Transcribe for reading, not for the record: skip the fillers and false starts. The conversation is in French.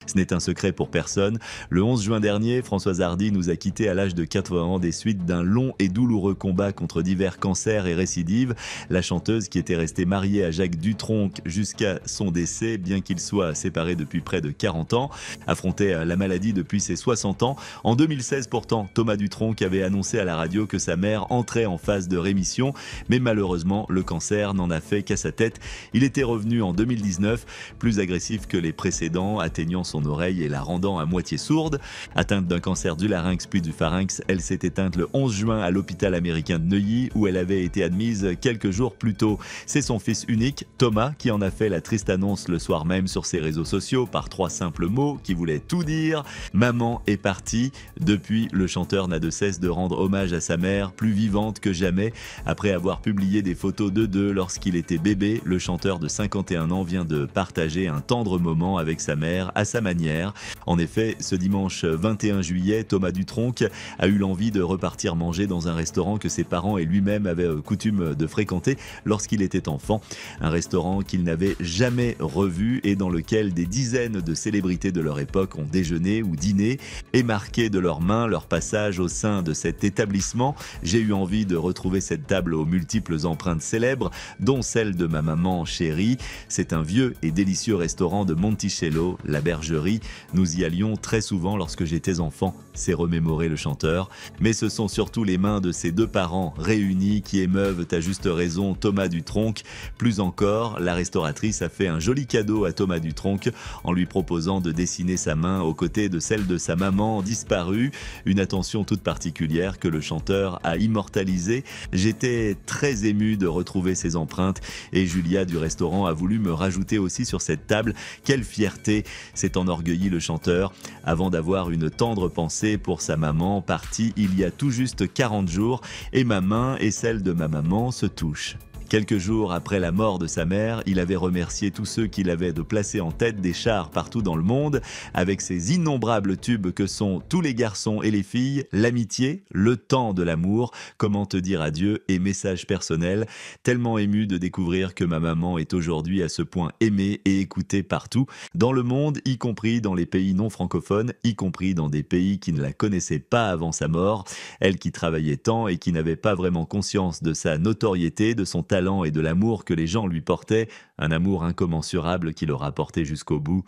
Ce n'est un secret pour personne. Le 11 juin dernier, Françoise Hardy nous a quittés à l'âge de 80 ans des suites d'un long et douloureux combat contre divers cancers et récidives. La chanteuse, qui était restée mariée à Jacques Dutronc jusqu'à son décès, bien qu'il soit séparé depuis près de 40 ans, affrontait la maladie depuis ses 60 ans. En 2016 pourtant, Thomas Dutronc avait annoncé à la radio que sa mère entrait en phase de rémission, mais malheureusement, le cancer n'en a fait qu'à sa tête. Il était revenu en 2019, plus agressif que les précédents, atteignant son oreille et la rendant à moitié sourde. Atteinte d'un cancer du larynx puis du pharynx, elle s'est éteinte le 11 juin à l'hôpital américain de Neuilly, où elle avait été admise quelques jours plus tôt. C'est son fils unique, Thomas, qui en a fait la triste annonce le soir même sur ses réseaux sociaux par 3 simples mots qui voulaient tout dire. Maman est partie. Depuis, le chanteur n'a de cesse de rendre hommage à sa mère, plus vivante que jamais. Après avoir publié des photos d'eux deux lorsqu'il était bébé, le chanteur de 51 ans vient de partager un tendre moment avec sa mère à sa manière. En effet, ce dimanche 21 juillet, Thomas Dutronc a eu l'envie de repartir manger dans un restaurant que ses parents et lui-même avaient coutume de fréquenter lorsqu'il était enfant. Un restaurant qu'il n'avait jamais revu et dans lequel des dizaines de célébrités de leur époque ont déjeuné ou dîné et marqué de leurs mains leur passage au sein de cet établissement. J'ai eu envie de retrouver cette table aux multiples empreintes célèbres, dont celle de ma maman chérie. C'est un vieux et délicieux restaurant de Monticello, la Bergerie. Nous y allions très souvent lorsque j'étais enfant, s'est remémoré le chanteur. Mais ce sont surtout les mains de ses deux parents réunis qui émeuvent à juste raison Thomas Dutronc. Plus encore, la restauratrice a fait un joli cadeau à Thomas Dutronc en lui proposant de dessiner sa main aux côtés de celle de sa maman disparue. Une attention toute particulière que le chanteur a immortalisée. J'étais très ému de retrouver ces empreintes et Julia du restaurant a voulu me rajouter aussi sur cette table. Quelle fierté, s'est enorgueilli le chanteur avant d'avoir une tendre pensée pour sa maman partie il y a tout juste 40 jours et ma main et celle de ma maman se touchent. Quelques jours après la mort de sa mère, il avait remercié tous ceux qui l'avaient de placer en tête des chars partout dans le monde, avec ces innombrables tubes que sont tous les garçons et les filles, l'amitié, le temps de l'amour, comment te dire adieu et message personnel, tellement ému de découvrir que ma maman est aujourd'hui à ce point aimée et écoutée partout, dans le monde, y compris dans les pays non francophones, y compris dans des pays qui ne la connaissaient pas avant sa mort, elle qui travaillait tant et qui n'avait pas vraiment conscience de sa notoriété, de son talent et de l'amour que les gens lui portaient, un amour incommensurable qui le rapportait jusqu'au bout.